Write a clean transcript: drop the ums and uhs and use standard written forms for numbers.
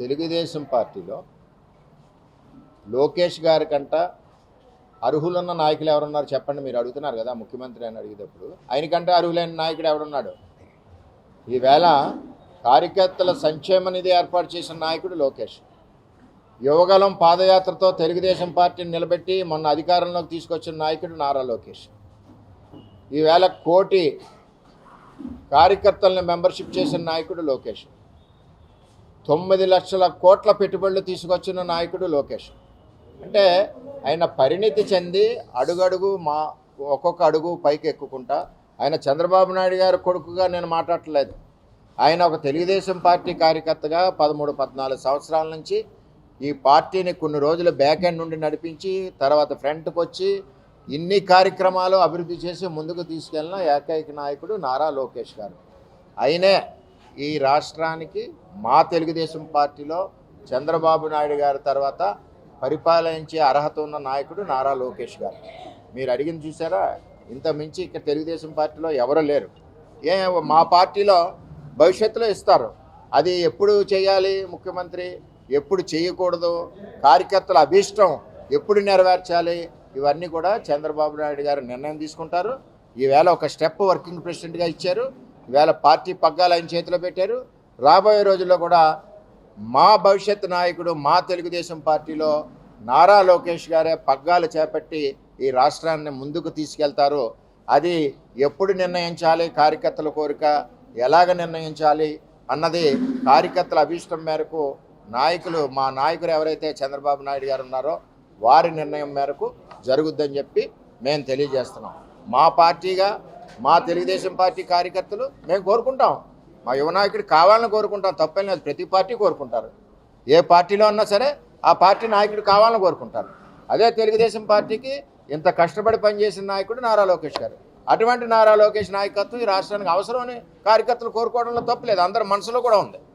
తెలుగుదేశం పార్టీలో లోకేష్ గారి కంట అర్హులున్న నాయకులు ఎవరున్నారు చెప్పండి. మీరు అడుగుతున్నారు కదా ముఖ్యమంత్రి అని అడిగేటప్పుడు, ఆయనకంటే అర్హులైన నాయకుడు ఎవరున్నాడు? ఈవేళ కార్యకర్తల సంక్షేమ నిధి ఏర్పాటు చేసిన నాయకుడు లోకేష్. యువగలం పాదయాత్రతో తెలుగుదేశం పార్టీని నిలబెట్టి మొన్న అధికారంలోకి తీసుకొచ్చిన నాయకుడు నారా లోకేష్. ఈవేళ కోటి కార్యకర్తలను మెంబర్షిప్ చేసిన నాయకుడు లోకేష్. 9 లక్షల కోట్ల పెట్టుబడులు తీసుకొచ్చిన నాయకుడు లోకేష్. అంటే ఆయన పరిణితి చెంది అడుగడుగు ఒక్కొక్క అడుగు పైకి ఎక్కుకుంటా, ఆయన చంద్రబాబు నాయుడు గారి కొడుకుగా నేను మాట్లాడట్లేదు. ఆయన ఒక తెలుగుదేశం పార్టీ కార్యకర్తగా 13-14 సంవత్సరాల నుంచి ఈ పార్టీని కొన్ని రోజులు బ్యాక్ ఎండ్ నుండి నడిపించి తర్వాత ఫ్రంట్కి వచ్చి ఇన్ని కార్యక్రమాలు అభివృద్ధి చేసి ముందుకు తీసుకెళ్ళిన ఏకైక నాయకుడు నారా లోకేష్ గారు. అయినే ఈ రాష్ట్రానికి మా తెలుగుదేశం పార్టీలో చంద్రబాబు నాయుడు గారి తర్వాత పరిపాలించే అర్హత ఉన్న నాయకుడు నారా లోకేష్ గారు. మీరు అడిగింది చూసారా, ఇంత మించి ఇక్కడ తెలుగుదేశం పార్టీలో ఎవరు లేరు. మా పార్టీలో భవిష్యత్తులో ఇస్తారు, అది ఎప్పుడు చేయాలి ముఖ్యమంత్రి, ఎప్పుడు చేయకూడదు, కార్యకర్తల అభీష్టం ఎప్పుడు నెరవేర్చాలి, ఇవన్నీ కూడా చంద్రబాబు నాయుడు గారు నిర్ణయం తీసుకుంటారు. ఈవేళ ఒక స్టెప్ వర్కింగ్ ప్రెసిడెంట్గా ఇచ్చారు. ఈవేళ పార్టీ పగ్గాలు ఆయన చేతిలో పెట్టారు. రాబోయే రోజుల్లో కూడా మా భవిష్యత్ నాయకుడు మా తెలుగుదేశం పార్టీలో నారా లోకేష్ గారే పగ్గాలు చేపట్టి ఈ రాష్ట్రాన్ని ముందుకు తీసుకెళ్తారు. అది ఎప్పుడు నిర్ణయించాలి, కార్యకర్తల కోరిక ఎలాగ నిర్ణయించాలి అన్నది కార్యకర్తల అభీష్టం మేరకు మా నాయకులు ఎవరైతే చంద్రబాబు నాయుడు గారు ఉన్నారో వారి నిర్ణయం మేరకు జరుగుద్దని చెప్పి మేము తెలియజేస్తున్నాం. మా పార్టీగా మా తెలుగుదేశం పార్టీ కార్యకర్తలు మేము కోరుకుంటాం, మా యువ నాయకుడు కావాలని కోరుకుంటాం. తప్పేం లేదు, ప్రతి పార్టీ కోరుకుంటారు. ఏ పార్టీలో ఉన్నా సరే ఆ పార్టీ నాయకుడు కావాలని కోరుకుంటారు. అదే తెలుగుదేశం పార్టీకి ఇంత కష్టపడి పనిచేసిన నాయకుడు నారా లోకేష్ గారు. అటువంటి నారా లోకేష్ నాయకత్వం ఈ రాష్ట్రానికి అవసరమని కార్యకర్తలు కోరుకోవడంలో తప్పులేదు, అందరి మనసులో కూడా ఉంది.